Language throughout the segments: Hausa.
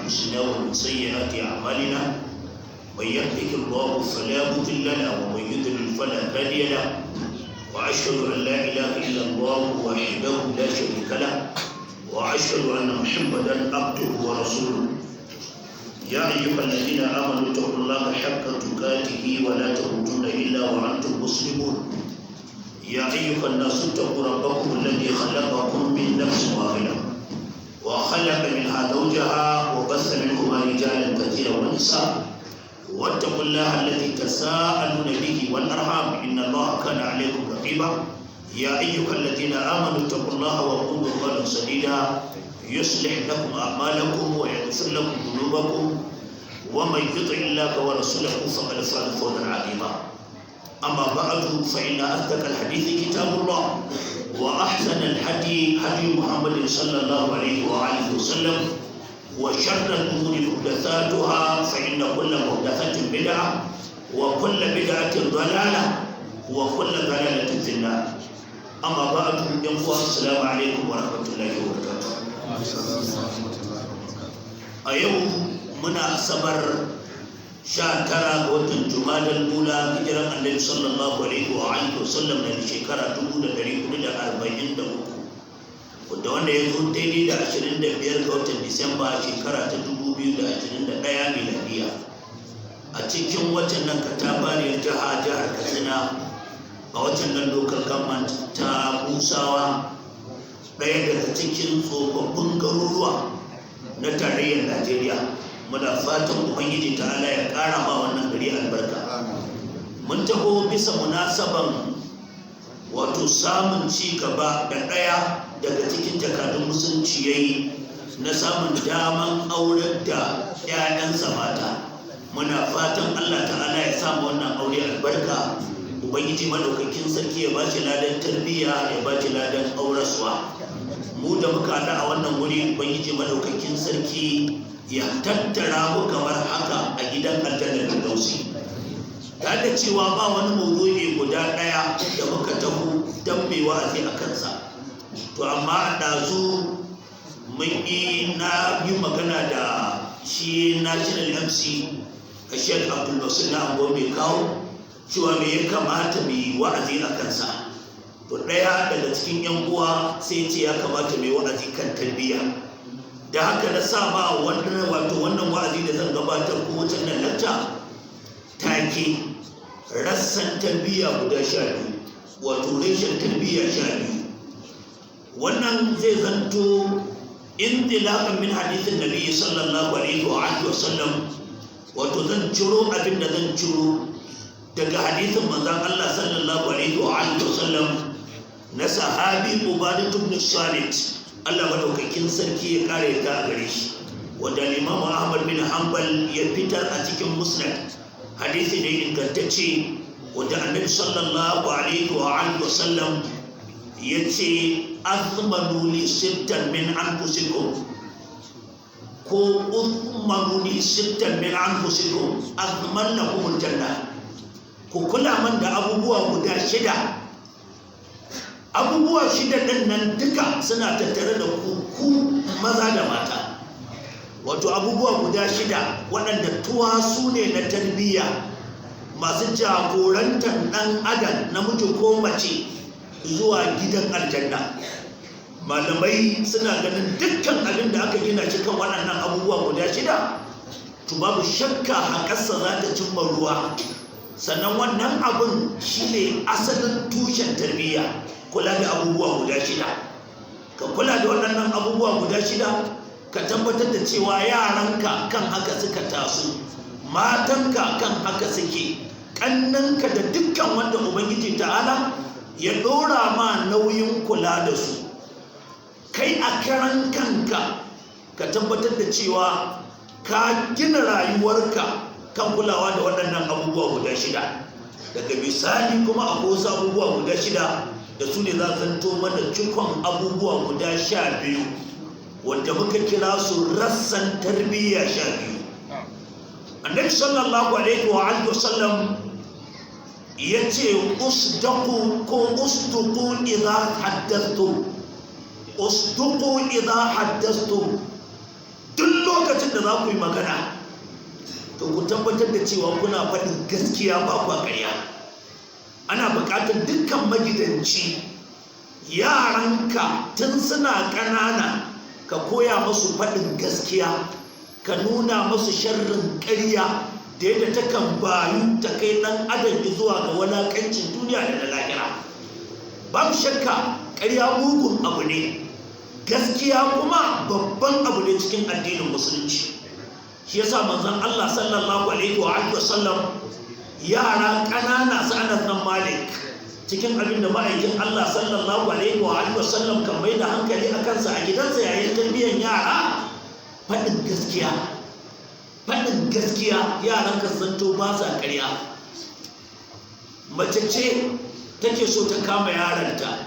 أنفسنا ومن سيئات أعمالنا من يهده الله فلا مضل له ومن يضلل فلا هادي له وأشهد أن لا إله إلا الله وحده لا شريك له وأشهد أن محمدا عبده ورسوله يا أيها الذين آمنوا اتقوا الله حق تقاته ولا تموتن إلا وأنتم مسلمون يا أيها الناس اتقوا ربكم الذي خلقكم من نفس واحدة وخلق منها زوجها وبث منهما رجالا كثيرا ونساء واتقوا الله الذي تساءلون به والأرحام إن الله كان عليكم رقيبا يا أيها الذين آمنوا اتقوا الله وقولوا قولا سديدا يصلح لكم أعمالكم ويغفر لكم ذنوبكم ومن يطع الله ورسوله فقد فاز فوزا عظيما أما بعد فإن أصدق الحديث كتاب الله وأحسن الهدي هدي محمد صلى الله عليه وآله وسلم وشر الأمور محدثاتها فإن كل محدثة بدعة وكل بدعة ضلالة وكل ضلالة في النار أما بعد السلام عليكم ورحمة الله وبركاته. a yau muna asabar 19 ga watan Jumadal Ula hijiran Annabi sallallahu alaihi wa alihi wasallam na shekara 1443 wanda ya zo daidai da 25 ga watan Disamba shekara ta 2021 miladiya a cikin watan nan katabariyar jihar Katsina a watan nan local government ta Musawa ɗaya daga cikin tsofaffin garuruwa na tarayyar Najeriya. Muna fatan Ubangiji ta'ala ya ƙara ma wannan gari albarka. Mun taho bisa munasaban wato samun ci gaba da ɗaya daga cikin jakadun musulunci yayi na samun daman aurar da 'ya'yansa mata. Muna fatan Allah ta'ala ya samu wannan aure albarka. Ubangiji madaukakin sarki ya bashi ladan tarbiyya ya bashi ladan auraswa. Mu da muka haɗa a wannan wuri Ubangiji madaukakin sarki ya tattara mu kamar haka a gidan aljanna Firdausi. Ta da cewa ba wani maudu'i guda ɗaya da muka taho don mai wa'azi a kansa. To amma a ɗazu mun na yi magana da shi National MC a Sheikh Abdul Basir na Ango mai kawo cewa me ya kamata mai wa'azi a kansa. To ɗaya daga cikin 'yan uwa sai ce ya kamata mai wa'azi kan tarbiyya. Da haka na sa ba wannan wa'azi da zan gabatar ko wancan nan lacca take rassan tarbiyya guda 12 wato reshen tarbiyya 12. Wannan zai zanto intilaqan min hadithin nabi sallallahu alaihi wa alihi wasallam, wato zan ciro abin da zan ciro daga hadithin manzon Allah sallallahu alaihi wa alihi wasallam na sahabi Ubadah ibn Samit, Allah madaukakin sarki ya kare ta a gare shi, wanda Imam Ahmad bin Hanbal ya fitar a cikin Musnad. Hadisi ne ingantacce wanda Annabi sallallahu alaihi wa alihi wasallam yace azmanu li sittan min anfusikum ko uzmanu li sittan min anfusikum azman lakum aljanna. Ku kula man da abubuwa guda 6. Abubuwa 6 ɗin nan duka suna tattare da ku maza da mata. Wato abubuwa guda 6 waɗanda tuwasu ne na tarbiyya masu jagorantar ɗan adam namiji ko mace zuwa gidan aljanna. Malamai suna ganin dukkan abin da aka gina shi kan waɗannan abubuwa guda 6 to babu shakka haƙarsa za ta cimma ruwa. Sannan wannan abin shine asalin tushen tarbiyya. Kula da abubuwa guda 6, ka kula da waɗannan abubuwa guda 6, ka tabbatar da cewa yaranka kan haka suka taso, matanka kan haka suke, ƙannanka da dukkan wanda Ubangiji ta'ala ya ɗora ma nauyin kula da su. Kai a karan kanka ka tabbatar da cewa ka gina rayuwarka kan kulawa da waɗannan abubuwa guda 6. Daga misali kuma akwai wasu abubuwa guda 6 da su ne za zanto mana cikon abubuwa guda 12 wanda muka kira su rassan tarbiyya 12. Annabi sallallahu alaihi wa alihi wasallam yace usdaqu ko usduqu idha haddathtum, usduqu idha haddathtum. Duk lokacin da za ku yi magana to ku tabbatar da cewa kuna faɗin gaskiya ba kwa ƙarya. Ana buƙatar dukkan magidanci yaranka tun suna ƙanana ka koya musu faɗin gaskiya, ka nuna musu sharrin ƙarya da yadda ta kan bayu ta kai ɗan adam zuwa ga walaƙancin duniya da na lahira. Babu shakka ƙarya mugun abu ne, gaskiya kuma babban abu ne cikin addinin musulunci. Shi yasa manzon Allah sallallahu alaihi wa sallam yara ƙanana su Anas bin Malik cikin abin da ma'aikin Allah sallallahu alaihi wa sallam kan mai da hankali a kansa a gidansa yayin tarbiyyar yara, faɗin gaskiya yaran ka zanto ba sa ƙarya. Mace ce take so ta kama yaranta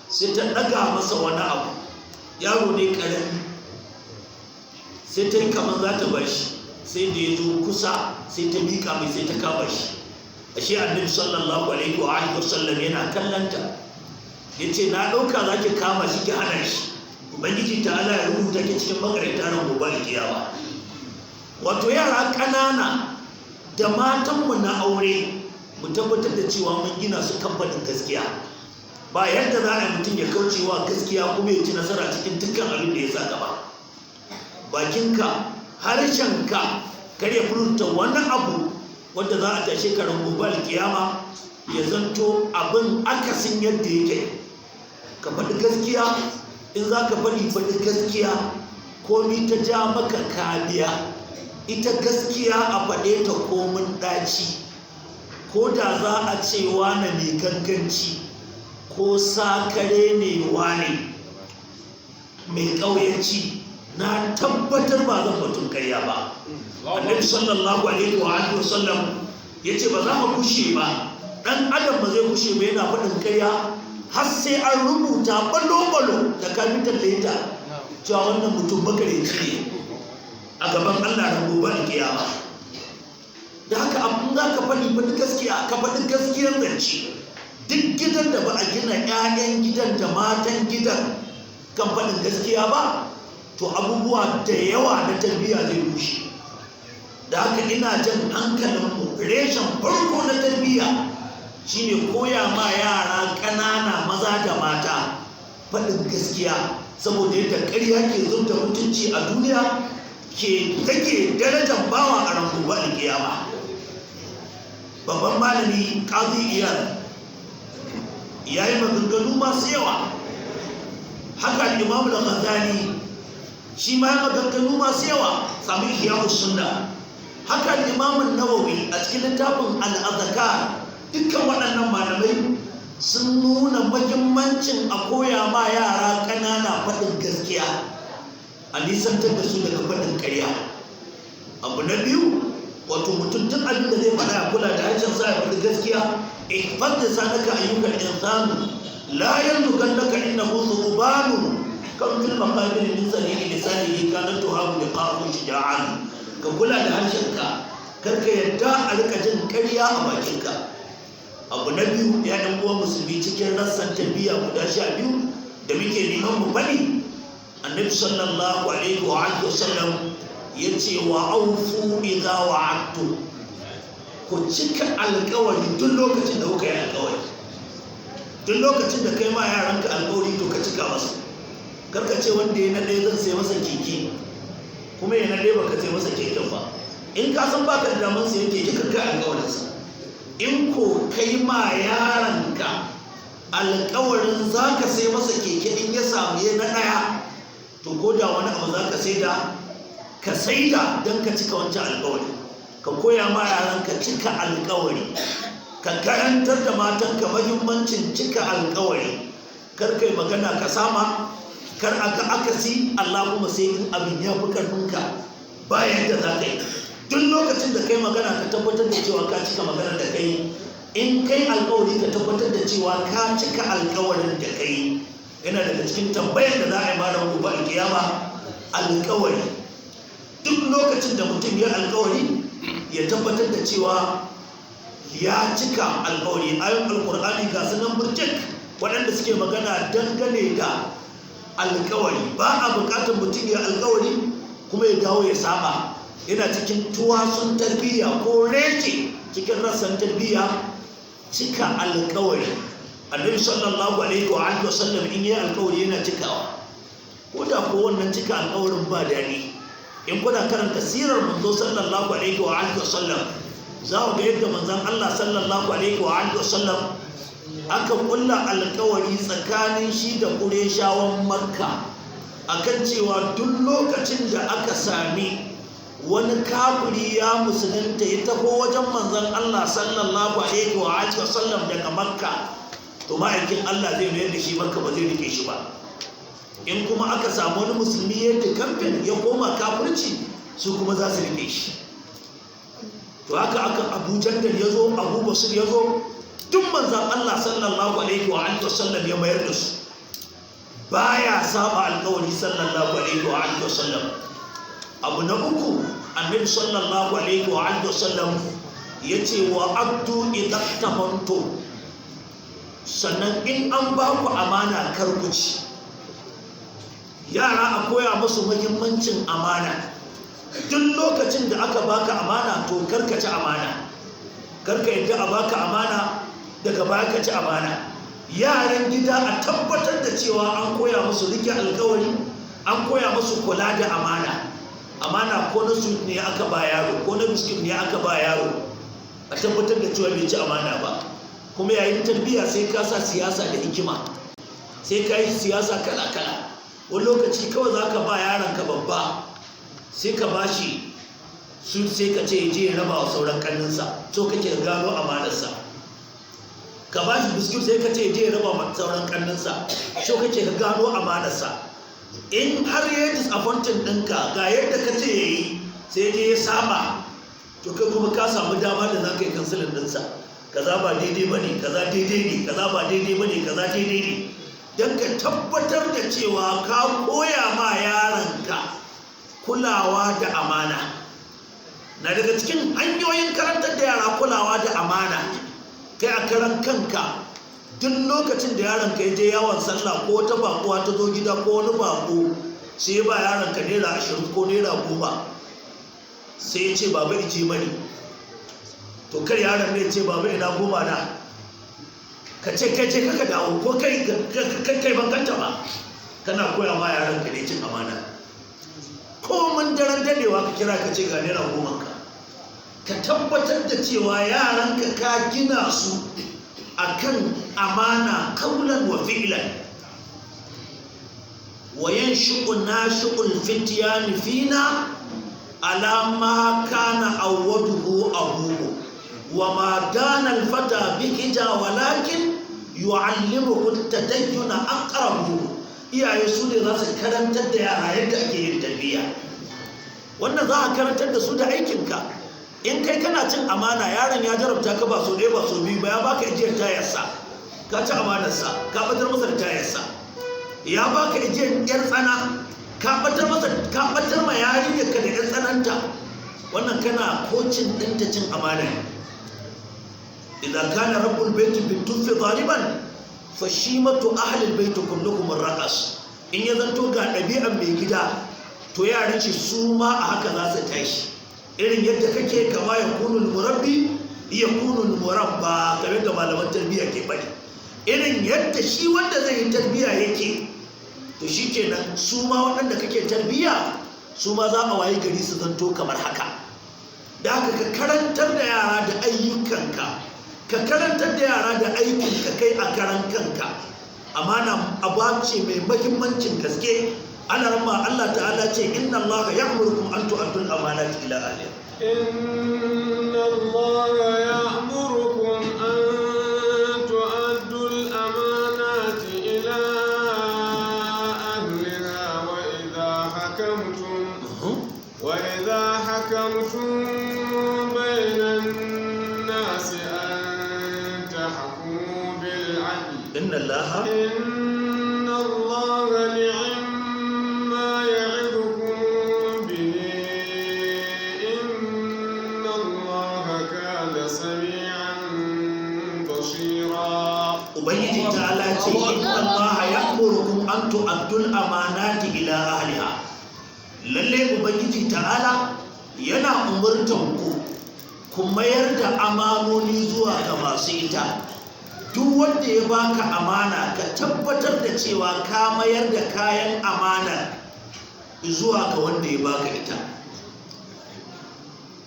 sai ta ɗaga masa wani abu, yaro ne ƙarami, sai ta yi kamar za ta bar shi, sai da ya zo kusa sai ta miƙa mai sai ta kama shi. Ashe annabi sallallahu alaihi wa sallam yana kallanta, ya ce na ɗauka za ki kama shi ki hana shi, ubangiji ta ala ya rubuta ki cikin makaranta ran gobe alkiyama. Wato yara ƙanana da matanmu na aure mu tabbatar da cewa mun gina su kan faɗin gaskiya. Ba yadda za a yi mutum ya kaucewa gaskiya kuma ya ci nasara cikin dukkan abin da ya sa gaba. Bakinka, harshenka kar ya furta wani abu wanda za a tashe ka ran gobe alkiyama ya zanto abin akasin yadda yake. Ka faɗi gaskiya, in za ka faɗi gaskiya, komi ta ja maka kariya. Ita gaskiya a faɗe ta komin ɗaci, ko da za a ce wane mai ganganci ko sakare ne wane mai ƙauyanci, na tabbatar ba zan batun karya ba. Annabi sallallahu alaihi wa sallam ya ce ba za mu kushe ba, ɗan adam ba zai kushe ba yana faɗin karya har sai an rubuta balo-balo da capital letter cewa wannan mutum makareci ne a gaban Allah da gobe alkiyama. Da haka abin za ka faɗi gaskiya, ka faɗi gaskiyar zance. Duk gidan da ba a gina 'ya'yan gidan da matan gidan kan faɗin gaskiya ba, to abubuwa da yawa na tarbiyya zai rushe. Da haka ina jan hankalinmu, reshen farko na tarbiyya shine koya ma yara ƙanana maza da mata faɗin gaskiya, saboda yadda ƙarya ke zubda mutunci a duniya ke rage darajar bawa a ran gobe alkiyama. Babban malami Qadi Iyad ya yi maganganu masu yawa, haka Imam al-Ghazali shi ma ya maganganu masu yawa, sami Ihya'us Sunna, haka Imam an-Nawawi a cikin littafin al-Adhkar. Dukkan waɗannan malamai sun nuna muhimmancin a koya ma yara ƙanana faɗin gaskiya, a nisantar da su daga faɗin ƙarya. Abu na biyu, wato mutum duk abin da zai faɗa a kula da harshen sa ya faɗi gaskiya. Ihfaz lisanaka ayyuhal insanu la yalugannaka innahu thubanun kam fil maqabir min sani'i lisanihi kana tuhabu liqa'u shuja'an. Ka kula da harshen ka, kar ka yadda a rika jin ƙarya a bakinka. Abu na biyu, ya ɗan uwa musulmi, cikin rassan tarbiyya guda 12 da muke neman mu faɗi, annabi sallallahu alaihi wa sallam ya ce wa aufu idza wa'adtum, ku cika alƙawari duk lokacin da kuka yi alƙawari. Duk lokacin da kai ma yaranka alƙawari to ka cika masu. Karka ce wanda ya naɗe zan sai masa keke kuma ya naɗe baka sai masa keken ba. In ka san baka da daman sayan keke ka kai alƙawarinsa. In ko kai ma yaranka alƙawarin za ka sai masa keke in ya samu ya na ɗaya, to ko da wani abu za ka saida don ka cika wancan alƙawari. Ka koya ma yaranka cika alƙawari, ka karantar da matanka mahimmancin cika alƙawari. Kar kai magana ka sama, kar aka akasi, Allah kuma sai in abin ya fi karfinka bayan da za ka yi. Duk lokacin da kai magana ka tabbatar da cewa ka cika magana da kai. In kai alƙawari ka tabbatar da cewa ka cika alƙawarin da kai. Yana daga cikin tambayar da za a yi ma ran gobe alkiyama, alƙawari. Duk lokacin da mutum ya alƙawari ya tabbatar da cewa ya cika alƙawari. Ayoyin alƙur'ani ga su nan burjik waɗanda suke magana dangane da alƙawari. Ba a buƙatar mutum ya alƙawari kuma ya dawo ya saba. Yana cikin tuwasun tarbiyya ko reke cikin rassan tarbiyya cika alƙawari. Annabi sallallahu alaihi wa alihi wasallam in yi alƙawari yana cikawa, ko da ko wannan cika alƙawarin ba daɗi. In kuna karanta sirar manzo sallallahu alaihi wa alihi wasallam, za ku ga yadda manzon Allah sallallahu alaihi wa alihi wasallam aka kulla alƙawari tsakanin shi da Qurayshawan Makka akan cewa duk lokacin da aka sami wani kafiri ya musulunta ya taho wajen manzon Allah sallallahu alaihi wa alihi wasallam daga Makka, to ma'aikin Allah zai mayar da shi Makka, ba zai rike shi ba. In kuma aka samu wani musulmi ya kamfen ya koma kafirci, su kuma za su rike shi. To haka aka Abu Jandal ya zo, Abu Basir ya zo, duk manzon Allah sallallahu alaihi wa alihi wasallam ya mayar da su, baya saba alƙawari sallallahu alaihi wa alihi wasallam. Abu na uku, annabi sallallahu alaihi wa alihi wasallam yace wa abdu idaktamantu, sannan in an ba ku amana kar ku ci. Yara a koya musu muhimmancin amana. Duk lokacin da aka baka amana to karka ci amana, karka yadda a baka amana daga baya ka ci amana. Yaran gida a tabbatar da cewa an koya musu rike alkawari, an koya musu kula da amana. Amana ko na sweet ne aka ba yaro, ko na biskit ne aka ba yaro, a tabbatar da cewa bai ci amana ba. Kuma yayin tarbiyya sai ka sa siyasa da hikima, sai ka yi siyasa kala-kala. Wani lokaci kawai za ka ba yaronka babba, sai ka ba shi su, sai ka ce je ya raba wa sauran ƙanninsa, so kake gano amanarsa. Ka ba shi biskit sai ka ce je ya raba wa sauran ƙanninsa, so kake gano amanarsa. In har ya yi disappointing ɗinka ga yadda ka ce ya yi, sai je ya saba, to kai kuma ka samu dama da za ka yi kansilin ɗinsa. Kaza ba daidai ba ne, kaza daidai ne, kaza ba daidai ba ne, kaza daidai ne. Don ka tabbatar da cewa ka koya ma yaranka kulawa da amana. Na daga cikin hanyoyin karantar da yara kulawa da amana, kai a karan kanka duk lokacin da yaronka ya je yawon sallah ko wata bakuwa ta zo gida ko wani bako, sai ya ba yaronka naira 20 ko naira 10, sai ya ce baba ije mani, to kar yaron ne ya ce baba ina 10 na, ka ce kai ce kaka dawo, ko kai bankanta ba. Kana koya ma yaran ka ne cin amana. Ko mun daren dadewa ka kira ka ce ga naira 10 ka tabbatar da cewa yaran ka gina su akan amana kaulan wa fi'lan. Wa yanshuqu nashuqul fityan fina ala ma kana awwaduhu abuhu wa ma dana al-fata bihija walakin yu'allimuhu at-tadayyuna aqrabuhu. Iyaye su ne za su karantar da yara yadda ake yin tarbiyya. Wannan za a karantar da su da aikinka. In kai kana cin amana, yaron ya jarabta ka ba so ɗaya ba so biyu ba, ya baka ijiyar tayarsa, ka ci amanarsa, ka batar masa da tayarsa. Ya baka ijiyar yar tsana, ka batar ma yarinyarka da yar tsananta. Wannan kana kocin ɗinta cin amana. إذا كان رب البيت بالتوف ضاربا فشيمة أهل البيت كلكم الرقص. إن يزنتو قاعد ɗabi'an mai gida, to yaran shi su ma a haka za su tashi. Irin yadda kake kama ya kunul murabbi ya kunul murabba, kamar da malaman tarbiyya ke faɗi. Irin yadda shi wanda zai yi tarbiyya yake, to shi kenan su ma waɗanda kake tarbiyya su ma za a wayi gari su zanto kamar haka. Da haka ka karantar da yara da ayyukanka, ka karantar da yara da aikinka kai a karan kanka. Amana aba ce mai mahimmancin gaske. Ana ramma Allah ta'ala ce inna Allah ya'murukum an tu'addu al-amanati ila ahliha. Inna Allah ya'murukum an tu'addu al-amanati ila ahliha wa idha hakamtum bayna an-nasi an tahkumu bil 'adl. Inna Allah ni'ma ya'idukum bihi. Inna Allah kana sami'an basira. Ubangiji ta'ala ce inna Allah ya'murukum an tu'addu al-amanati ila ahliha. lalle ubangiji ta'ala yana umurtan ku mayar da amanoni zuwa ga masu ita. Duk wanda ya baka amana ka tabbatar da cewa ka mayar da kayan amana zuwa ga wanda ya baka ita.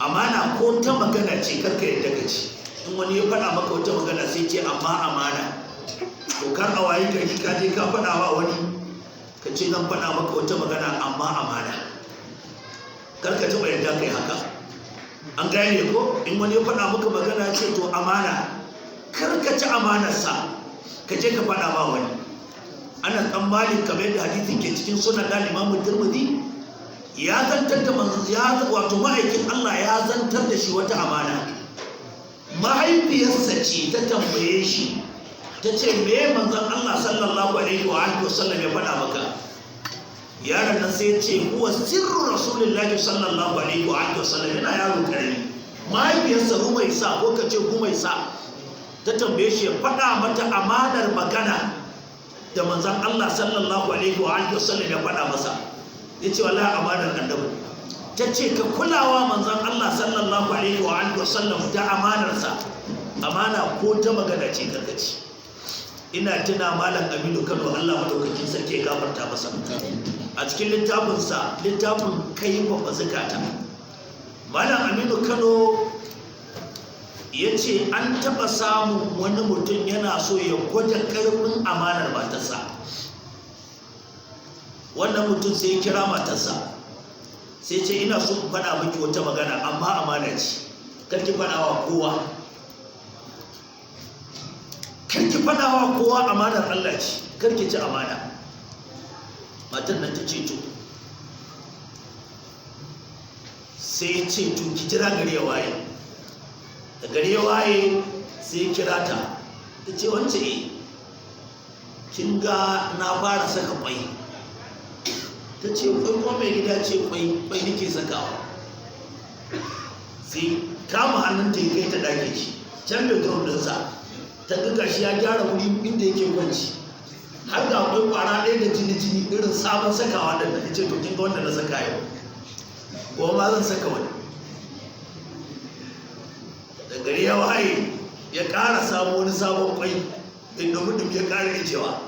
Amana ko ta magana ce karka yadda ka ci. In wani ya faɗa maka wata magana sai ce amma amana, to kar a wayi gari ka je ka faɗa wa wani ka ce zan faɗa maka wata magana amma amana, karka taɓa yadda kai haka. An gane ko? In wani ya faɗa maka magana ce to amana, karka ci amanarsa ka je ka faɗa ba wani. Ana tsammanin kamar yadda hadisin ke cikin sunan da Imam Tirmidhi ya zantar da wato ma'aikin Allah ya zantar da shi wata amana. Mahaifiyarsa ce ta tambaye shi ta ce me manzon Allah sallallahu alaihi wa alihi wasallam ya faɗa maka? Yaron nan sai ya ce huwa sirru rasulullahi sallallahu alaihi wa alihi wasallam, yana yaro karami. Mahaifiyarsa Rumaisa ko kace Gumaisa ta tambaye shi ya faɗa mata amanar magana da manzon Allah sallallahu alaihi wa alihi wasallam ya faɗa masa. Yace wallahi amanar annabi. Ta ce ka kulawa manzon Allah sallallahu alaihi wa alihi wasallam da amanarsa. Amana ko ta magana ce karkaci. Ina tuna malam Aminu Kano, Allah madaukakin sarki ya gafarta masa, a cikin littafinsa, littafin Kaifa Bazakata, malam Aminu Kano ya ce an taɓa samun wani mutum yana so ya gwada ƙarfin amanar matarsa. Wannan mutum sai ya kira matarsa sai ce ina so in faɗa miki wata magana amma amana ce, karki faɗa wa kowa, karki faɗa wa kowa, amanar Allah ce, karki ci amana. Matar nan ta ce to, sai ya ce to ki jira gari ya waye. Da gari ya waye sai ya kira ta, ta ce wance kin ga na fara saka kwai. Ta ce kwai ko mai gida ce kwai nake sakawa. Sai kama hannunta ya kai ta ɗake shi can bedroom ɗinsa, ta ga shi ya gyara wuri inda yake kwanci, har ga akwai kwara ɗaya da jini irin sabon sakawa da ta ce to kin ga wanda na saka yau, ko ma zan saka wani. Da gari ya waye ya ƙara samu wani sabon kwai inda mutum ya ƙara ijewa.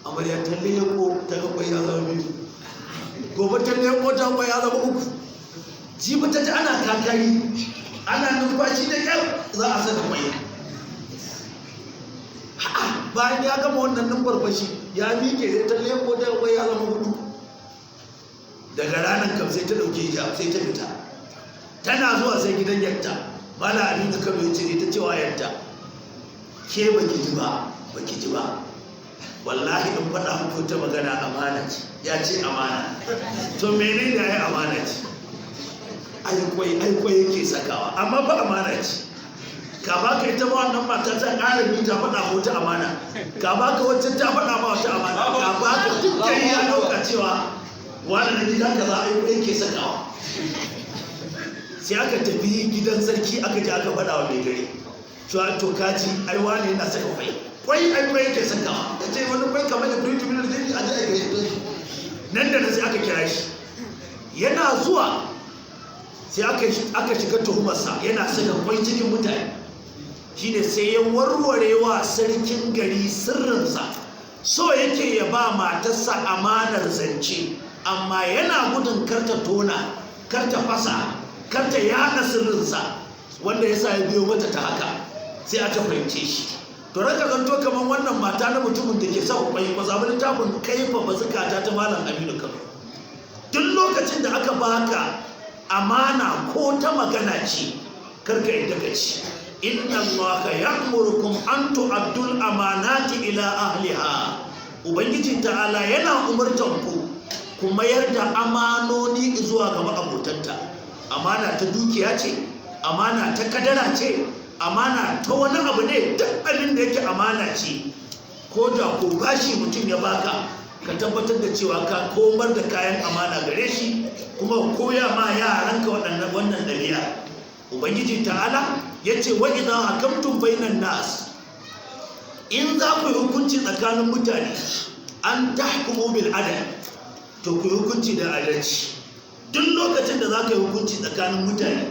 Amarya ta leko ta ga kwai ya zama biyu, gobe ta leko ta kwai ya zama uku, jibi ta ji ana kakari ana numfashi da kyau za a saka kwai. Bayan ya gama wannan numfarfashi ya miƙe ta leko ta kwai ya zama hudu. Daga ranar kam sai ta ɗauke hijab sai ta fita, tana zuwa sai gidan yarta. Mala Aminu Kano ya ce ta cewa yarta, ke baki ji ba wallahi in faɗa muku ta magana amana ce. Ya ce amana, to menene ya yi amana ce? Aikwai yake sakawa, amma ba amana ce. Ka baka ita ba wannan mata ta ƙara ni ta faɗa ko ta amana, ka baka wacce ta faɗa ma wata amana, ka baka dukkan ya ɗauka cewa wani na gidan ka za a yake sakawa. Sai aka tafi gidan sarki aka je aka faɗa wa mai gari cewa to kaji ai wani yana saka kwai yake sakawa. Ya ce wani kwai kamar da kuri tuminar jini a ji a gari. Nan da nan sai aka kira shi, yana zuwa sai aka shiga tuhumarsa yana saka kwai cikin mutane. Shine sai ya warware wa sarkin gari sirrinsa, so yake ya ba matarsa amanar zance, amma yana gudun karta tona, karta fasa, karta yaɗa sirrinsa, wanda ya sa ya biyo mata ta haka. Sai aka fahimce shi. To raka zanto kamar wannan mata na mutumin da ke sa kwai, ba zaɓi littafin Kaifa Bazakata ta malam Aminu Kano. Duk lokacin da aka baka amana ko ta magana ce, karka yadda ka ci. Inna Allaha ya'murukum an tu'addul amanati ila ahliha. Ubangiji ta'ala yana umurtan ku mayar da amanoni zuwa ga ma'abotanta. Amana ta dukiya ce, amana ta kadara ce, amana ta wani abu ne, duk abin da yake amana ce. Ko da ko bashi mutum ya baka, ka tabbatar da cewa ka komar da kayan amana gare shi, kuma koya ma yaranka wannan ɗabi'a. Ubangiji ta'ala ya ce wa idan hakamtum bainan nas, in za ku yi hukunci tsakanin mutane, an tahkumu bil adal, to ku yi hukunci da adalci. Duk lokacin da za ka yi hukunci tsakanin mutane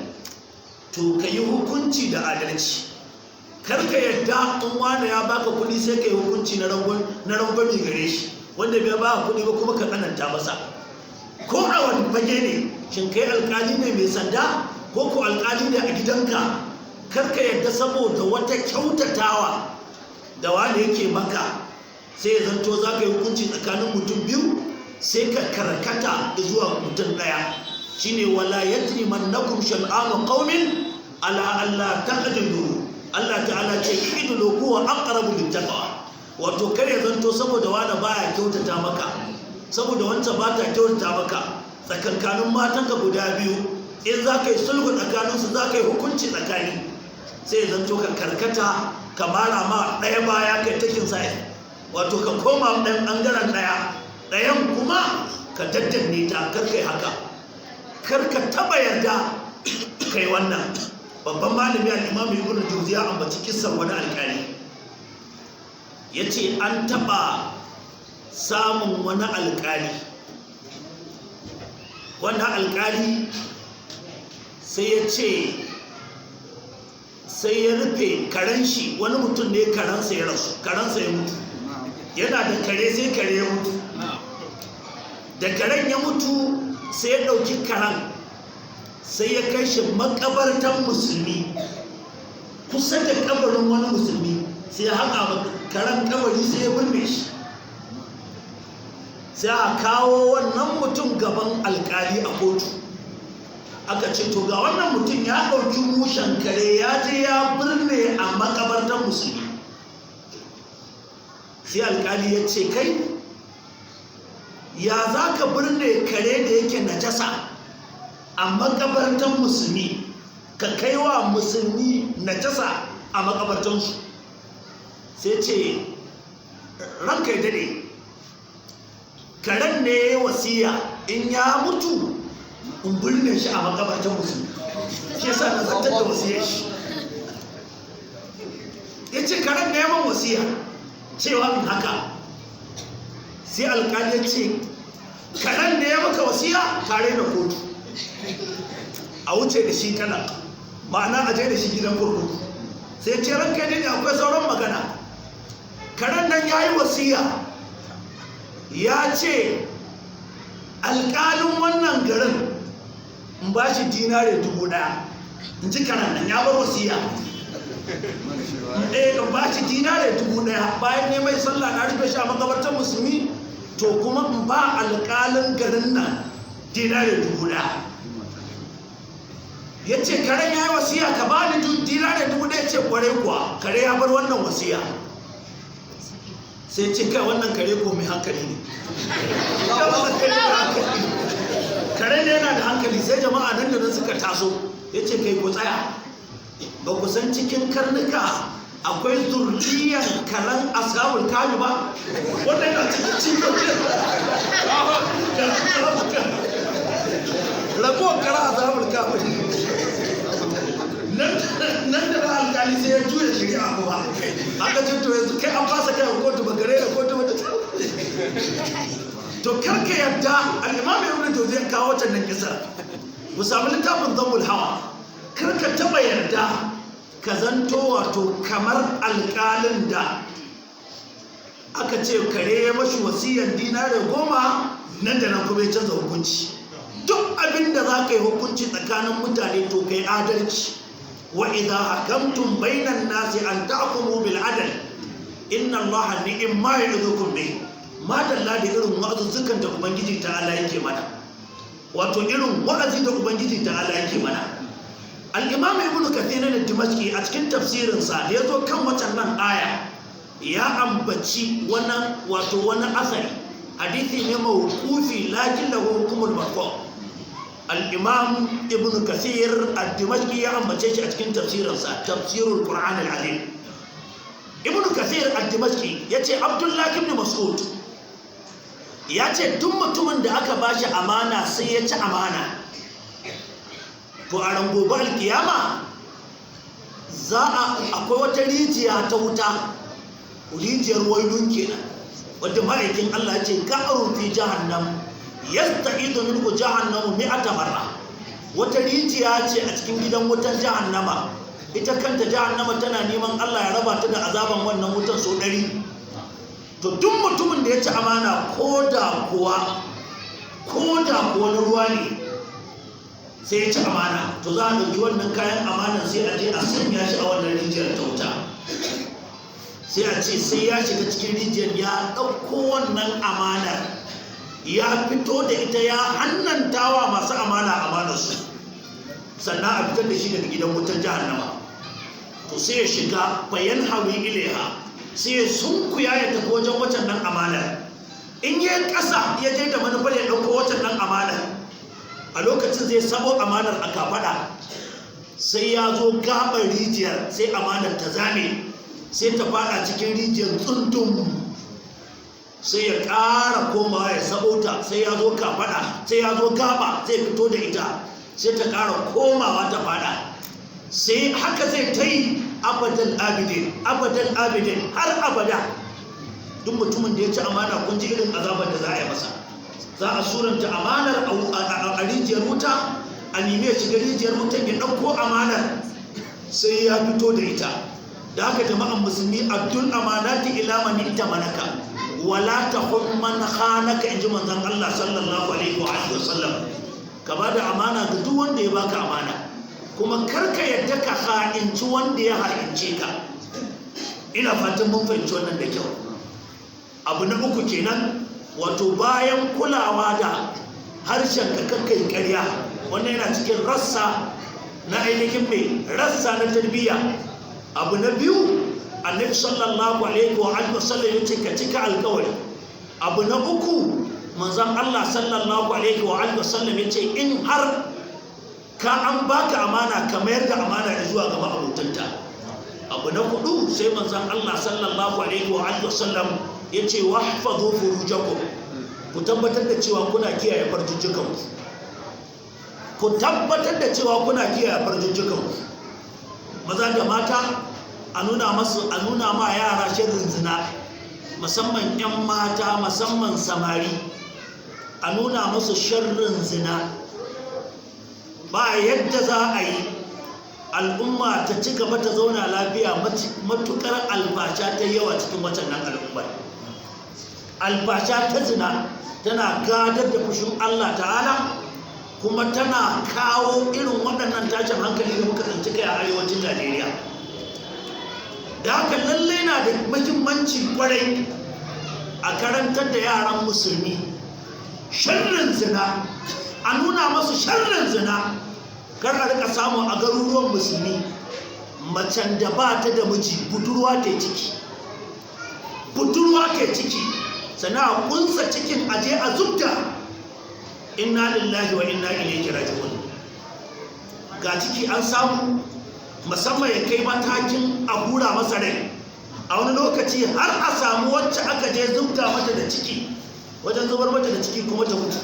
to ka yi hukunci da adalci. Kar ka yadda in wani ya baka kuɗi sai ka yi hukunci na rangwami gare shi, wanda bai ba kuɗi ba kuma ka tsananta masa. Ko a wani fage ne, shin kai alƙali ne mai sanda ko ko alƙali ne a gidanka, kar ka yadda saboda wata kyautatawa da wani yake maka sai ya zanto za ka yi hukunci tsakanin mutum biyu sai ka karkata zuwa mutum ɗaya. Shine wala yajrimannakum shan'anu qaumin ala alla ta'dilu. Allah ta'ala ce idlu huwa aqrabu littaqwa. Wato kar ya zanto saboda wani baya kyautata maka, saboda wancan ba ta kyautata maka, tsakankanin matanka guda biyu in za ka yi sulhu tsakaninsu, za ka yi hukunci tsakani, sai ya zanto ka karkata ka mara ma ɗaya baya kai takin sai, wato ka koma ɗan ɓangaren ɗayan kuma ka daddanne ta. Kar kai haka, kar ka taɓa yarda kai wannan. Babban malami al-Imam Ibn Jawzi ya ambaci kissan wani alƙali, ya ce an taɓa samun wani alƙali, wannan alƙali sai ya ce sai ya rufe karen shi. Wani mutum ne karensa ya rasu, karensa ya mutu, yana da kare sai kare ya mutu. Da karen ya mutu sai ya ɗauki karen sai ya kai shi makabartan musulmi, kusa da kabarin wani musulmi, sai ya haƙa karen kabari sai ya burme shi. Sai a kawo wannan mutum gaban alƙali a kotu, aka ce to ga wannan mutum ya ɗauki mushen kare ya je ya birne a makabartan musulmi. Sai alƙali ya ce kai ya za ka birne kare da yake najasa a makabartan musulmi, ka kai wa musulmi najasa a makabartansu? Sai ce ranka ya dade, karen ne wasiya in ya mutu in birne shi a makabartan musulmi, shi yasa na zartar da wasiyar shi. Ya ce karen ne yaman wasiya cewa in haka. Sai alƙali ya ce karen ne ya maka wasiya tare da kotu, a wuce da shi kana, ma'ana a je da shi gidan kurkuku. Sai ce ranka ne akwai sauran magana. Karen nan ya yi wasiya ya ce alƙalin wannan garin in ba shi dinare 1,000. In ji karen nan ya bar wasiya, in ba shi dinare 1,000 bayan ne mai sallah na rufe shi a makabartar musulmi, to kuma in ba alƙalin garin nan dinare 1,000. Ya ce karen ya yi wasiya ka ba ni dinare 1,000. Ya ce kware kuwa, kare ya bar wannan wasiya. Sai ce kai wannan kare ko mai hankali ne, kare ne yana da hankali. Sai jama'a nan da nan suka taso. Ya ce kai ku tsaya, ba ku san cikin karnuka akwai zurriyar karen ashabul kahfi ba? Wannan yana cikin cikokin ragowar karen ashabul kahfi. Nan da alƙali sai ya juya shari'a kuma aka ce to yanzu kai an fasa kai kotu ba gare da kotu ba. To karka yadda al-Imam Ibn Jawzi ya kawo wata nan kisa, ku samu littafin Dhammul Hawa. Karka taba yarda ka zanto wato kamar alƙalin da aka ce kare ya mashi wasiyar dinare 10 nan da nan kuma ya canza hukunci. Duk abin da za ka yi hukunci tsakanin mutane to kai adalci. Wa idha hakamtum bainan nasi an tahkumu bil adl inna Allaha ni'ma ya'idukum bih. Madalla da irin wa'azuzzukan da Ubangiji ta'ala yake mana, wato irin wa'azi da Ubangiji ta'ala yake mana. Al-Imam Ibn Kathir al-Dimashqi a cikin tafsirinsa da ya zo kan wacan nan aya ya ambaci wani asari, hadithi ne mawqufi lakin lahu hukumul marfu'. Al-Imam Ibn Kathir al-Dimashqi ya ambace shi a cikin tafsirinsa, Tafsirul Qur'an al-Azim. Ibn Kathir al-Dimashqi yace Abdullah ibn Mas'ud ya ce duk mutumin da aka bashi amana sai ya ci amana, to a ran gobe alkiyama akwai wata rijiya ta wuta, rijiyar wailun kenan, wadda ma'aikin Allah ce ga'arun fi jahannam yasta'idu minhu jahannamu mi'ata marra. Wata rijiya ce a cikin gidan wutan jahannama, ita kanta jahannama tana neman Allah ya raba ta da azaban wannan wutan so 100. To duk mutumin da ya ci amana ko da kuwa na ruwa ne sai ya ci amana, to za a ɗauki wannan kayan amanan sai a je a sanya shi a wannan rijiyar ta wuta, sai a ce sai ya shiga cikin rijiyar ya ɗauko wannan amanar ya fito da ita ya hannantawa masu amana amanarsu, sannan a fitar da shi daga gidan wutar jahannama. To sai ya shiga bayan hawi ilaiha, sai ya sunkuya ya tafi wajen wacan nan amanar. In yi ƙasa ya je da manufar ya ɗauko wacan nan amanar, a lokacin zai sabo amanar a kafaɗa, sai ya zo gaɓar rijiyar sai amanar ta zame, sai ta faɗa cikin rijiyar tsundum, sai ya ƙara komawa ya sabo ta, sai ya zo kafaɗa, sai ya zo gaɓa zai fito da ita, sai ta ƙara komawa ta faɗa, sai haka zai ta yi abadan abidin har abada. Duk mutumin da ya ci amana kun ji irin azabar da za a yi masa. Za a suranta amanar a rijiyar wuta, a nemi ya shiga rijiyar wutan ya ɗauko amanar sai ya fito da ita. Da haka jama'an musulmi, abdul amanati ila man itamanaka wala tahum man khanaka, inji manzon Allah sallallahu alaihi wa sallam. Ka bada amana ga duk wanda ya baka amana, kuma karka yadda ka ha'inci wanda ya ha'ince ka. Ina fatan mun fahimci wannan da kyau. Abu na uku kenan, wato bayan kulawa da harshen ka kakkai ƙarya, wannan yana cikin rassa na ainihin mai rassa na tarbiyya. Abu na biyu, annabi sallallahu alaihi wa sallam ya ce ka cika alƙawari. Abu na uku, manzon Allah sallallahu alaihi wa sallam ya ce in har ka an baka amana ka mayar da amana zuwa ga ma'abutanta. Abu na hudu, sai manzon Allah sallallahu alaihi wa sallam ya ce wahfazu furujakum, ku tabbatar da cewa kuna kiyaye farjujjukanku, ku tabbatar da cewa kuna kiyaye farjujjukanku. Maza da mata a nuna ma yara shirin zina, musamman 'yan mata, musamman samari, a nuna musu sharrin zina. Ba yadda za a yi al'umma ta ci gaba ta zauna lafiya matukar albasha ta yawa cikin wacannan al'ummar. Albasha ta zina tana gadar da fushin Allah ta'ala, kuma tana kawo irin waɗannan tashin hankali da muka tsinci kai a arewacin Najeriya. Da haka lallai na da muhimmanci kwarai a karantar da yaran musulmi sharrin zina, a nuna masu sharrin zina. Kar a rika samu a garuruwan musulmi macen da ba ta da miji budurwa ke ciki, sana a kunsa cikin aje a zubta. Inna lillahi wa inna ilaihi raji'un. Ga ciki an samu, musamman ya kai matakin a hura masa rai, a wani lokaci har a samu wacce aka je zubta mata da ciki, wajen zubar mata da ciki kuma ta mutu.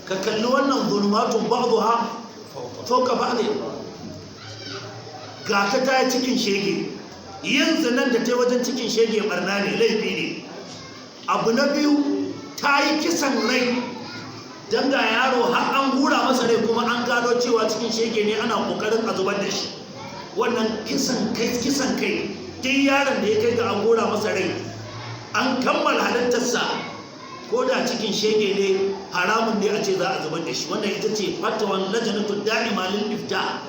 Ka kalli wannan zulmatun ba'dha fawqa ba'd. Ga ta yi cikin shege, yin zinan da ta wajen cikin shege barna ne, laifi ne. Abu na biyu, ta yi kisan rai, don ga yaro har an hura masa rai kuma an gano cewa cikin shege ne, ana kokarin a zubar da shi. Wannan kisan kai, duk yaron da ya kai ga an hura masa rai, an kammala halittarsa, ko da cikin shege ne, haramun ne a ce za a zubar da shi. Wannan ita ce fatawan lajnatul da'ima lil ifta,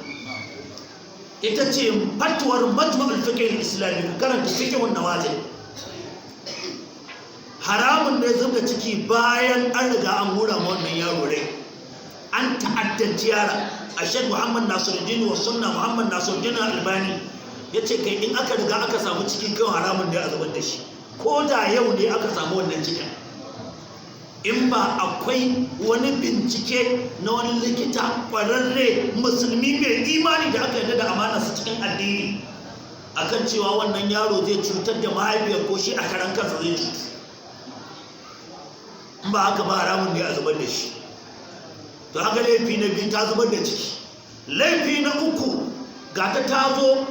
ita ce fatuwar majmu'ul fiqh al-islami. Karanta fiqhun nawazil. Haramun ne zubda ciki bayan an riga an hura ma wannan yaro rai, an ta'addanci yara. Ashad Muhammad Nasiruddin wa sunna Muhammad Nasiruddin Albani yace kai in aka riga aka samu cikin kai haramun ne a zubar da shi, ko da yau ne aka samu wannan cikin. In ba akwai wani bincike na wani likita ƙwararre musulmi mai imani da aka yarda da amanarsa cikin addini akan cewa wannan yaro zai cutar da mahaifiyar ko shi a karan kansa zai cutu, in ba haka ba haramun ne a zubar da shi. To haka laifi na biyu, ta zubar da ciki. Laifi na uku, ga ta zo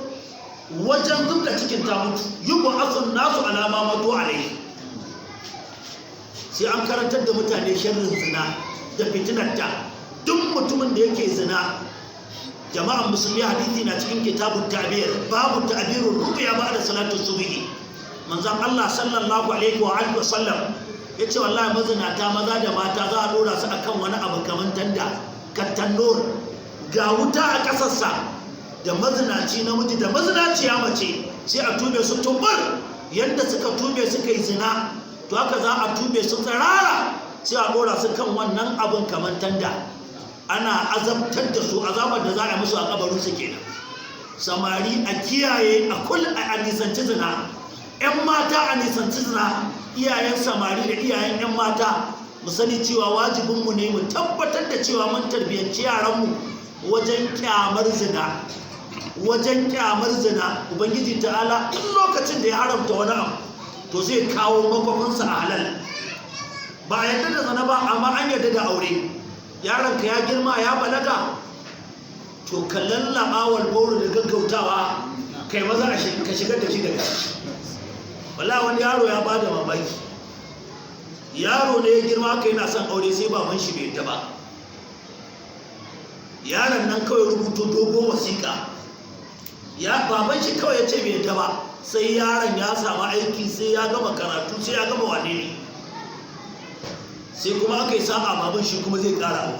wajen zub da cikin ta mutu, yubu asun nasu alama matu alai, sai an karantar da mutane sharrin zina da fitinarta. Duk mutumin da yake zina, jama'an musulmi, hadisi na cikin kitabun ta'bir, babu ta'birur ru'ya ba'da salatu subhi. Manzon Allah sallallahu alaihi wa alihi wasallam yace wallahi mazinata maza da mata za a dora su akan wani abu kaman tanda, kattannur, ga wuta a kasarsa, da mazinaci namiji da mazinaciya mace sai a tube su tumbar yadda suka tube suka yi zina, to haka za a tube su tsirara sai a dora su kan wannan abin kaman tanda, ana azabtar da su azabar da za a musu a kabarin su kenan. Samari a kiyaye, a nisanci zina, 'yan mata a nisanci zina, iyayen samari da iyayen 'yan mata mu sani cewa wajibinmu ne mu tabbatar da cewa mun tarbiyyanci yaranmu wajen kyamar zina. Ubangiji ta'ala in lokacin da ya haramta wani abu to zai kawo makwafinsa a halal. Ba a yadda da zina ba, amma an yadda da aure. Yaronka ya girma ya balaga, to ka lallaba walboro da gaggautawa kai maza ka shigar da shi da kashi. Wala wani yaro ya bada mamaki, yaro ne ya girma ka yana son aure sai baban shi bai yadda ba. Yaron nan kawai rubuto dogon wasiƙa, baban shi kawai ya ce bai yadda ba, sai yaron ya samu aiki, sai ya gama karatu, sai ya gama wane ne, sai kuma aka yi sa'a baban shi kuma zai ƙara.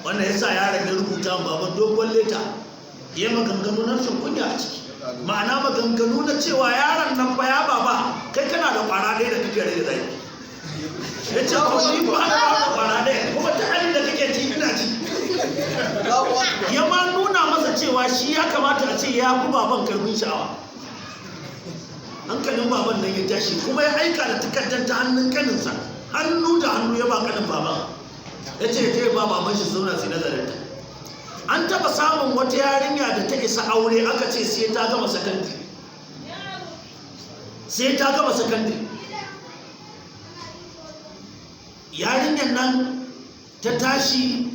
Wannan ya sa yaron ya rubuta baban dogon leta, ya maganganu na rashin kunya a ciki, ma'ana maganganu na cewa yaron nan fa ya baba kai kana da ƙwara ɗaya da kake rage zai, ya ce ko ni ba da ƙwara ɗaya kuma ta halin da kake ci ina ci. Ya ma nuna masa cewa shi ya kamata a ce ya fi baban karfin sha'awa. Hankalin baban nan ya tashi, kuma ya aika da takardar ta hannun kaninsa, hannu da hannu ya ba kanin baban, ya ce ta yi ba baban shi zauna sai nazarinta. An taba samun wata yarinya da ta isa aure, aka ce sai ta gama sakandare. Yarinyar nan ta tashi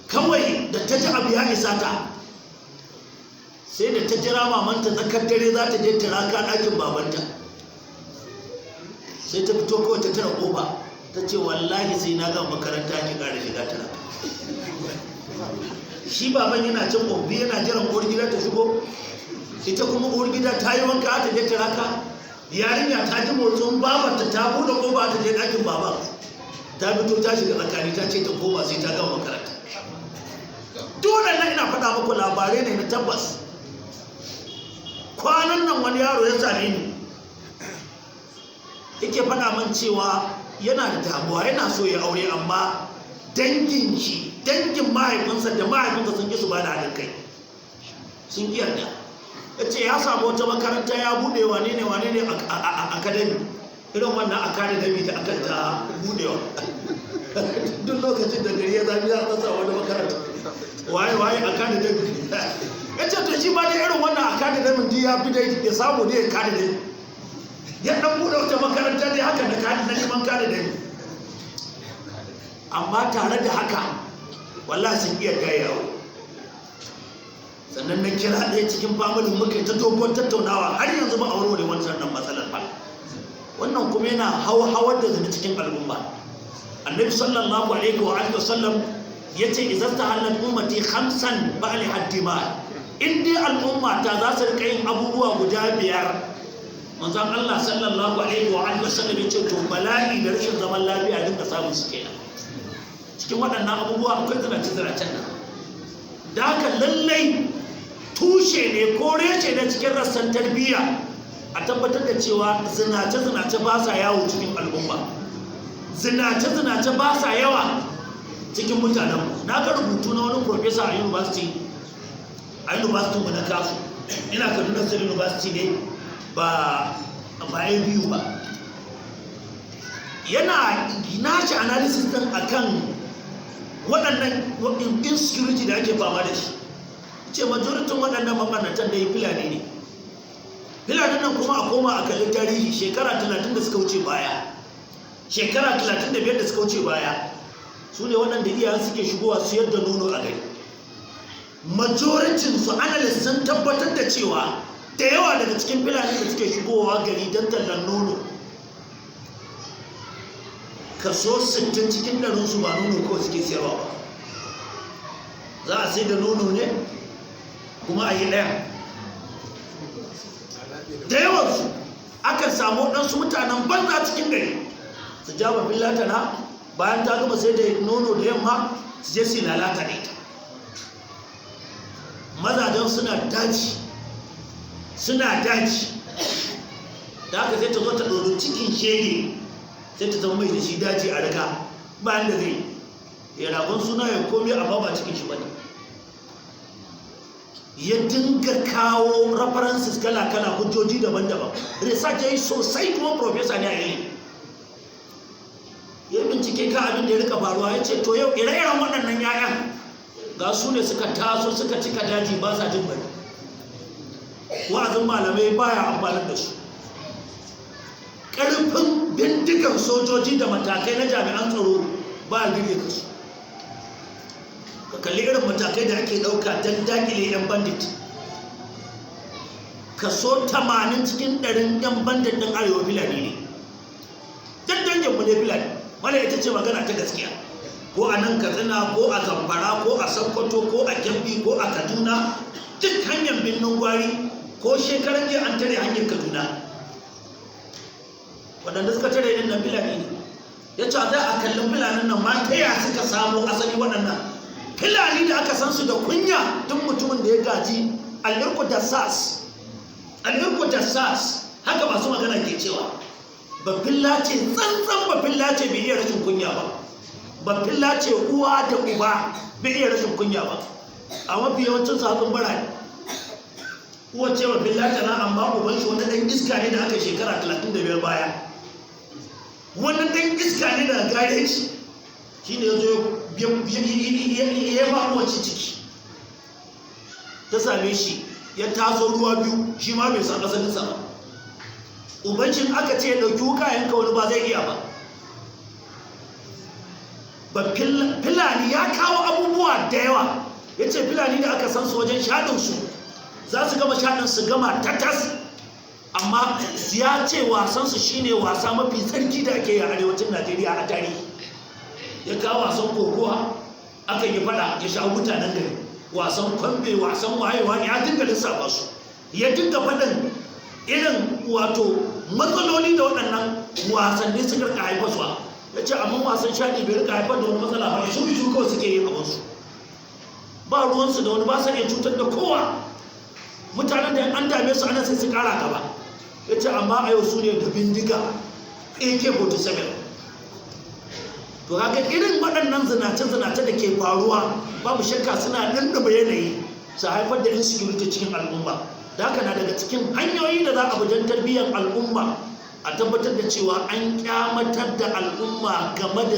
kawai da ta ji abu ya isa ta, sai da ta jira mamanta tsakar dare za ta je tiraka ɗakin babanta, sai ta fito kawai ta tara ƙofa ta ce wallahi sai na gama makaranta ki ƙara shiga tiraka. Shi baban yana can ƙofi yana jiran uwar gida ta shigo, ita kuma uwar gida ta yi wanka ta je tiraka. Yarinya ta ji motsin babanta ta buɗe ƙofa ta je ɗakin baban, ta fito ta shiga tsakani ta ce ta koma sai ta gama makaranta. Dole na ina faɗa muku labarai ne na tabbas. Kwanan nan wani yaro ya same ni, yake faɗa min cewa yana da damuwa, yana so ya aure, amma dangin mahaifinsa da mahaifinsa sun ƙi su ba da haɗin kai, sun ƙi yarda. Ya ce ya samu wata makaranta ya buɗe wane ne a akademi, irin wannan akademi da aka ta buɗewa. Duk lokacin da gari ya zafi ya tsasa wani makaranta, waye akademi. Ya ce to shi ma da irin wannan akademi duk ya fi dai ya samu ne akademi. Ya ɗan buɗe wata makaranta dai haka na neman akademi. Amma tare da haka wallahi sun iya gayawa. Sannan na kira ɗaya cikin familin muka yi ta dogon tattaunawa, har yanzu ba a warware wancan nan matsalar ba. Wannan kuma yana hawar da zina cikin al'umma. Annabi sallallahu alaihi wa alihi wasallam yace idza tahallat ummati khamsan ba'li haddima, in dai al'umma ta za su rika yin abubuwa guda biyar, manzon Allah sallallahu alaihi wa alihi wasallam yace to bala'i da rashin zaman lafiya dinka samun su kenan. Cikin waɗannan abubuwa akwai zinace-zinacen nan, da haka lallai tushe ne ko reshe ne cikin rassan tarbiyya a tabbatar da cewa zinace-zinace ba sa yawo cikin al'umma, zinace-zinace ba sa yawa cikin mutanenmu. Na ga rubutu na wani profesa a university mu na kasu, ina Kaduna State University ne, ba ABU ba. Yana nashi analysis din akan waɗannan insecurity da ake fama da shi, ce majoritin waɗannan mabanatan da yi filani ne. Filanin nan kuma a koma a kalli tarihi shekara 30 da suka wuce baya, shekara 35 da suka wuce baya, su ne waɗanda iyayen suke shigowa su yadda nono a gari. Majoritin su analyst sun tabbatar da cewa da yawa daga cikin filanin da suke shigowa gari don tallan nono kaso 60 cikin ɗarinsu ba nono ko suke siyarwa ba. Za a sai da nono ne kuma a yi ɗaya. Da yawansu akan samu ɗansu mutanen banza cikin gari su ja ba fillatana bayan ta gama sai da nono da yamma su je su lalata da ita. Mazajen suna daji da haka sai ta zo ta ɗoro cikin shege sai ta zama mai da shi daji a riga bayan da zai ya ragon suna ya komi amma ba cikin shi bane. Ya dinga kawo references kala-kala, hujjoji daban-daban, research ya yi sosai, kuma professor ne a yi. Ya bincike ka abin da ya rika faruwa, ya ce to yau ire-iren waɗannan 'ya'yan ga su ne suka taso suka cika daji ba sa jin bari, wa'azin malamai baya amfanar da su, ƙarfin bindigan sojoji da matakai na jami'an tsaro ba a gire da su. Ka kalli irin matakai da ake ɗauka don dakile 'yan bandit. Kaso 80 cikin 100 'yan bandit ɗin arewa filani ne, don danginmu ne filani. Wanda ita ce magana ta gaskiya, ko a nan Katsina, ko a Zamfara, ko a Sokoto, ko a Kebbi, ko a Kaduna, duk hanyar Birnin Gwari, ko shekaran jiya an tare hanyar Kaduna. Waɗanda suka tare ɗin nan filani ne. Ya ce za a kallon filanin nan ma ta yaya suka samu asali waɗannan filani da aka san su da kunya, tun mutumin da ya gaji alirku da sas, haka masu magana ke cewa bafilla ce, tsantsan bafilla ce bai iya rashin kunya ba. Bafilla ce uwa da uba bai iya rashin kunya ba. A mafi yawancin sakon birane uwa ce bafilla ta na, amma uban shi wani ɗan iska ne da aka shekara 35 baya, wani ɗan iska ne da gare shi ne ya zo ya ba uwace ciki ta same shi, ya taso ruwa biyu, shi ma bai san asalinsa ba. Ubancin aka ce ya ɗauki wuka yanka wani ba zai iya ba. Filani ya kawo abubuwa da yawa. Ya ce filani da aka san su wajen shaɗinsu za su gama shaɗin su gama tatas, amma ya ce wasansu shine wasa mafi tsarki da ake yi a arewacin Najeriya a tarihi. Ya kawo wasan kokowa, aka yi fada, ya sha mutanen gari, wasan kwambe, wasan wayewa, ya dinga lissafa su, ya dinga faɗin irin wato matsaloli da waɗannan wasanni suka rika haifarwa. Ya ce amma wasan shaɗi bai rika haifar da wani matsala ba, su biyu kawai suke yin abinsu, ba ruwansu da wani, ba sa iya cutar da kowa. Mutanen da an dame su ana sai su ƙara gaba. Ya ce amma a yau su ne da bindiga AK-47. To haka irin waɗannan zinace-zinace da ke faruwa babu shakka suna ɗanɗaba yanayi su haifar da insecurity cikin al'umma. Da haka na daga cikin hanyoyi da za a wajen tarbiyyar al'umma a tabbatar da cewa an kyamatar da al'umma game da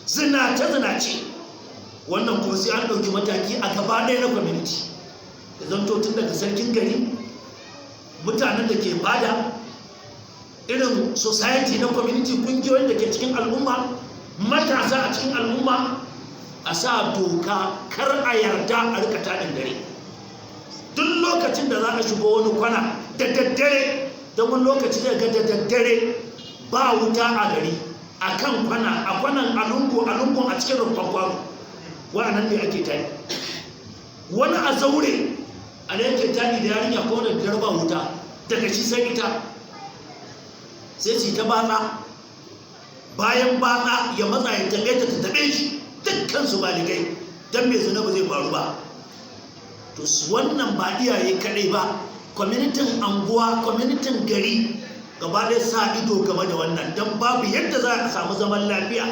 zinace-zinace. Wannan kuma sai an ɗauki mataki a gaba ɗaya na community, da zanto tun daga sarkin gari, mutanen da ke bada, irin society na community, kungiyoyin da ke cikin al'umma, matasa a cikin al'umma, a sa doka kar a yarda a rika taɗin dare. Duk lokacin da za a shigo wani kwana da daddare, don wani lokaci zai ga da daddare ba wuta a gari, a kan kwana, a kwanan alungu a cikin rumfan kwano, wa'annan ne ake tani. Wani a zaure a da yake tani da yarinya ko da daddare ba wuta, daga shi sai ita, sai su ta batsa, bayan batsa ya matsa ya taɓe ta taɓe shi, dukkansu baligai, don mai zina ba zai faru ba. To wannan ba iyaye kaɗai ba, kwamitin anguwa, kwamitin gari gaba ɗaya sa ido game da wannan, don babu yadda za a samu zaman lafiya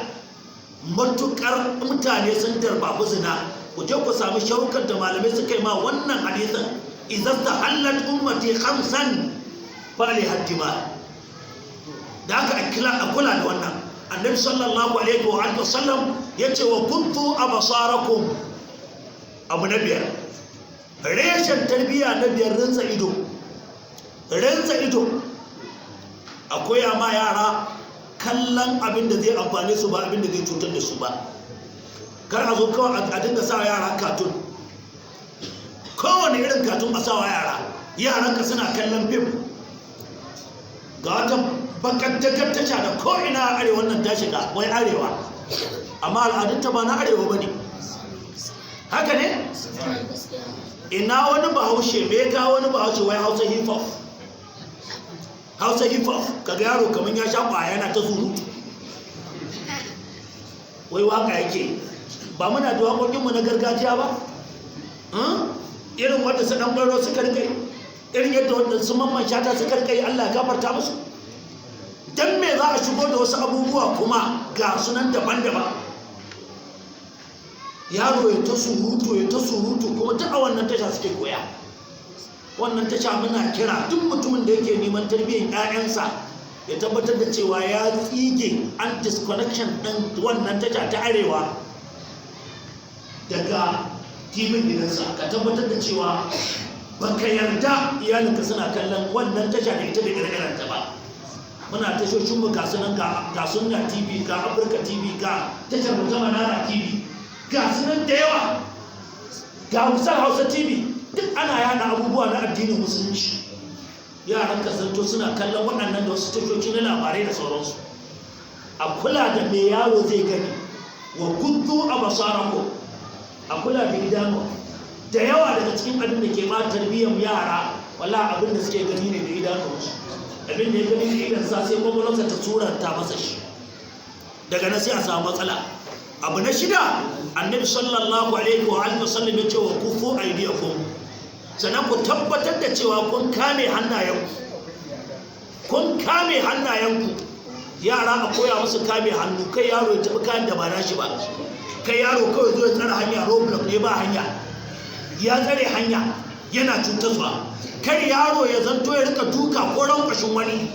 matuƙar mutane sun darbabu zina. Ku je ku samu sharukan da malamai suka yi ma wannan hadisin, idan ta hallat ummati khamsan fa li haddima. Da haka a kula da wannan. Annabi sallallahu alaihi wa sallam ya ce wa kuntu abasarakum. Abu na biyar, reshen tarbiyya na biyar, rinsa ido. A koya ma yara kallon abin da zai amfane su ba abin da zai cutar da su ba. Kar a zo kawai a dinga sa yara katun, kowane irin katun a sawa yara, yaranka suna kallon fim. Ga wata bakaddagar tasha da ko'ina arewa nan ta shiga wai arewa, amma al'adunta ba na arewa ba ne. Haka ne? Ina wani bahaushe me ga wani bahaushe wai hausa hip hop, hausa hip hop, kaga yaro kamar ya sha kwaya yana ta surutu wai waka yake. Ba muna da waƙoƙinmu na gargajiya ba, irin wanda su ɗan ɓaro suka rika yi, irin yadda wanda su Mamman Shata suka rika yi, Allah ya gafarta musu. Dan me za a shigo da wasu abubuwa kuma ga sunan daban-daban, yaro ya ta surutu kuma duk a wannan tasha suke koya. Wannan tasha muna kira duk mutumin da yake neman tarbiyyar 'ya'yansa ya tabbatar da cewa ya tsige an disconnection ɗin wannan tasha ta arewa daga tibin gidansa. Ka tabbatar da cewa baka yarda iyalinka suna kallon wannan tasha da ita da ire-irenta ba. Muna tashoshinmu ga sunan ga Sunna TV, ga Afirka TV, ga tashar mu ta Manara TV, ga sunan da yawa, ga Hausa Hausa TV, duk ana yana abubuwa na addinin musulunci. Yaran kasanto suna kallon waɗannan da wasu tashoshi na labarai da sauransu. A kula da me yaro zai gani, wa guddu a basarako, a kula da idanu. Da yawa daga cikin abin da ke ma tarbiyyar yara, wala abin da suke gani ne da idanunsu. Abin da ya gani da idansa sai kwakwalwarsa ta turanta masa shi, daga nan sai a samu matsala. Abu na shida, annabi sallallahu alaihi wa sallam ya ce wa kufu aydiyakum, sannan ku tabbatar da cewa kun kame hannayenku. Yara a koya musu kame hannu, kai yaro ya tafi kayan da ba nashi ba, kai yaro kawai zo ya tsara hanya, roadblock ne ba hanya, ya tsare hanya yana cutarwa. Kar yaro ya zanto ya rika duka ko rankwashin wani.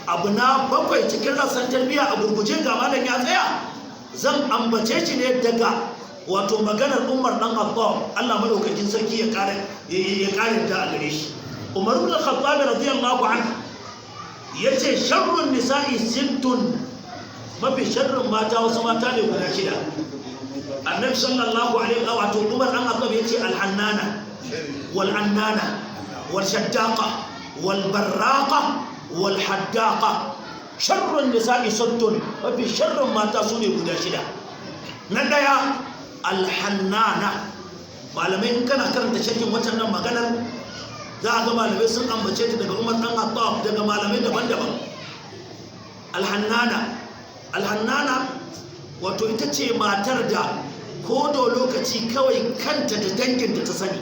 Abu na 7 cikin rassan tarbiyya a gurguje ga malam ya tsaya, zan ambace shi ne daga wato maganar Umar dan Khattab, Allah madaukakin sarki ya kare ta a gare shi. Umar ibn Khattab radiyallahu anhu yace sharrun nisa'i sittun, mafi sharrin mata wasu mata ne guda 6. Annabi sallallahu alaihi wa wato Umar dan Khattab yace al-hannana wal annana wal shaddaqa wal barraqa wal haddaqa. Sharrun nisa'i sittun, mafi sharrin mata sune guda 6. Na daya al-hannana. Malamai in kana karanta sharhin wannan maganar za a ga malamai sun ambace ta daga Umar dan Khattab, daga malamai daban-daban. Al-hannana wato ita ce matar da ko da lokaci kawai kanta da danginta ta sani,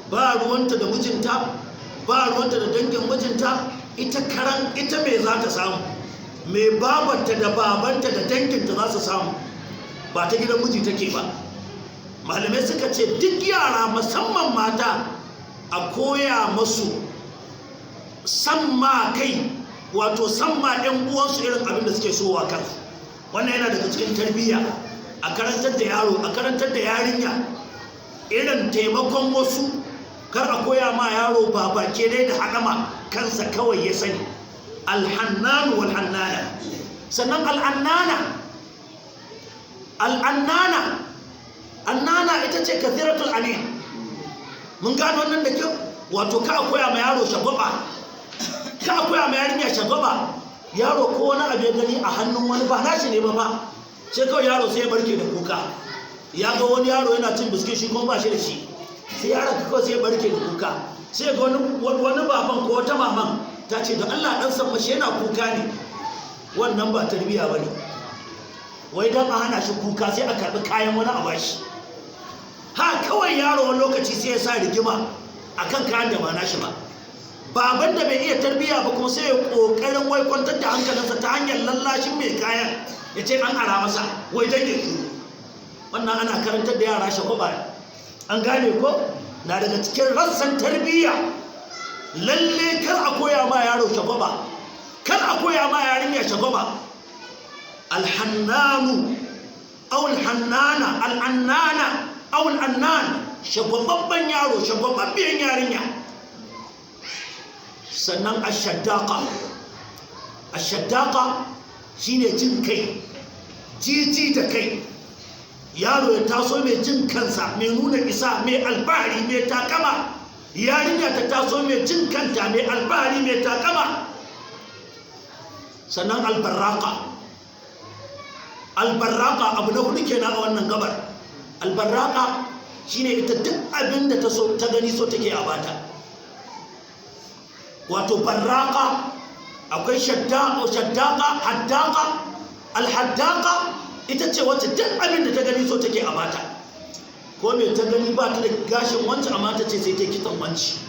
ba ruwanta da mijinta, ba ruwanta da dangin mijinta. Ita me za ta samu, me babanta da babanta da danginta za su samu, ba ta gidan miji take ba. Malamai suka ce duk yara musamman mata a koya masu san ma kai, wato san ma ɗan uwansu irin abin da suke so wa kansu. Wannan yana daga cikin tarbiyya, a karantar da yaro, a karantar da yarinya irin taimakon wasu. Kar a koya ma yaro babake dai da haɗama, kansa kawai ya sani. Alhannanu wal hannana. Sannan annana ita ce kathiratul anin. Mun gano wannan da kyau, wato ka a koya ma yaro shagwaba, ka a koya ma yarinya shagwaba. Yaro ko wani abu ya gani a hannun wani ba nashi ne ba, sai kawai yaro sai ya barke da kuka. Ya ga wani yaro yana cin biskit shi kuma ba shi da shi, sai yaron kawai sai ya barke da kuka. Sai ga wani baban ko wata maman ta ce da Allah dan san mashi yana kuka ne. Wannan ba tarbiya bane. Wai dan a hana shi kuka sai a karbi kayan wani a bashi. Ha kawai yaro wani lokaci sai ya sa rigima akan kayan da ba nashi ba. Baban da bai iya tarbiya ba kuma sai ya kokarin wai kwantar da hankalinsa ta hanyar lallashin mai kayan, ya ce an ara masa wai dan ya shiru. Wannan ana karantar da yara shagwaba. An gane ko? Na daga cikin rassan tarbiyya. Lalle kar a koya ma yaro shagwaba, kar a koya ma yarinya shagwaba. Alhannanu aw alhannana, alannana aw alannan, shagwababban yaro, shagwababbiyan yarinya. Sannan ashaddaqa shine jin kai, jiji da kai. Yaro ya taso mai jin kansa, mai nuna isa, mai albari, mai takama. Yarinya ta taso mai jin kanta, mai albari, mai takama. sannan albarraka abu na hudu kenan a wannan gabar. Albarraka shine ita duk abin da ta gani so take a bata. Wato barraka akwai shaddaka, haddaka. Alhaddaka ita ce wacce duk abin da ta gani so take a bata. Ko me ta gani ba ta da gashin wancan amma ta ce sai ta kitson wanci.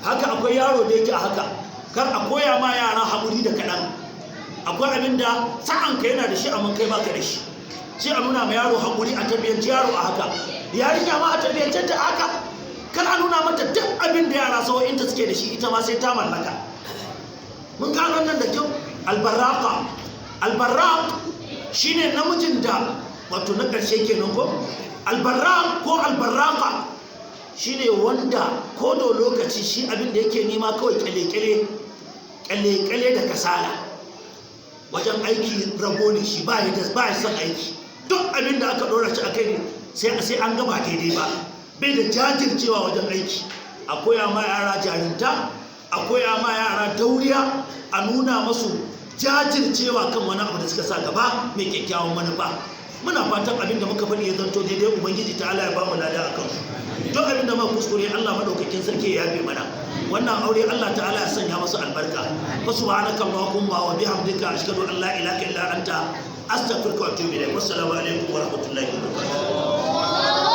Haka akwai yaro da yake a haka, kar a koya ma yara haƙuri da kaɗan. Akwai abin da sa'anka yana da shi amma kai baka da shi, sai a nuna ma yaro haƙuri, a tarbiyyanci yaro a haka. Yarinya ma a tarbiyyance ta haka, kar a nuna mata duk abin da yara sawo'inta suke da shi ita ma sai ta mallaka. Mun gano nan da kyau. Albarraq shine namijin da wato na ƙarshe kenan ko. Albarraq ko albarraqa shine wanda ko da lokaci shi abin da yake nema kawai kyale da kasala. Wajen aiki rabo ne shi, ba ya son aiki. Duk abin da aka ɗora shi a kai ne sai an gaba daidai ba. Bai da jajircewa wajen aiki. A koya ma yara jarinta, a koya ma yara dauriya, a nuna masu jajircewa kan wani abu da suka sa gaba mai kyakkyawan manufa. Muna fatan abin da muka faɗi ya zanto daidai, ubangiji ta Allah ya ba mu lada a kansu. Duk abin da muka kuskure Allah madaukakin sarki ya yafe mana. Wannan aure Allah ta'ala ya sanya masu albarka. Fa subhanaka allahumma wa bihamdika ashhadu an la ilaha illa anta astaghfiruka wa atubu ilayk. Wassalamu alaikum wa rahmatullahi wa barakatuh.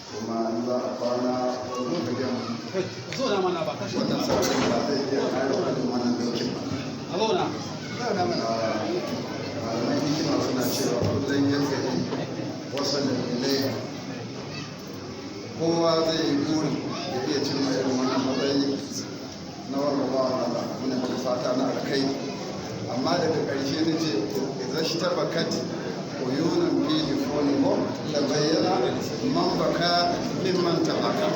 Kuma in za a kwana wani fagen wannan sauran ba zai iya kare wannan dokin ba. Malamai hikima suna cewa kullum ya tsaye wasu dalilai kowa zai yi buri da iya cin irin wannan matsayi na wannan ba muna da fata na alkai. Amma daga ƙarshe na ce idan shi tabbakat uyunan fili ko da bayyana man baka mimman tabaka.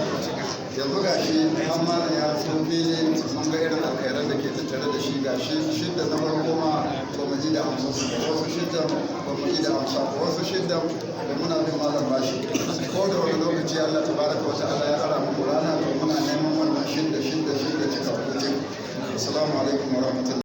Yanzu ga shi amma ya sun fili mun ga irin alkhairar da ke tattare da shi. Ga shi shidda na farko ma ba mu ji da amsa su ba, wasu shidda ba mu ji da amsa ba, wasu shidda da muna bin malam bashi. Ko da wani lokaci Allah tabaraka wa ta'ala ya ara mu rana to muna neman wannan shidda cika kuce. Assalamu alaikum wa rahmatullahi.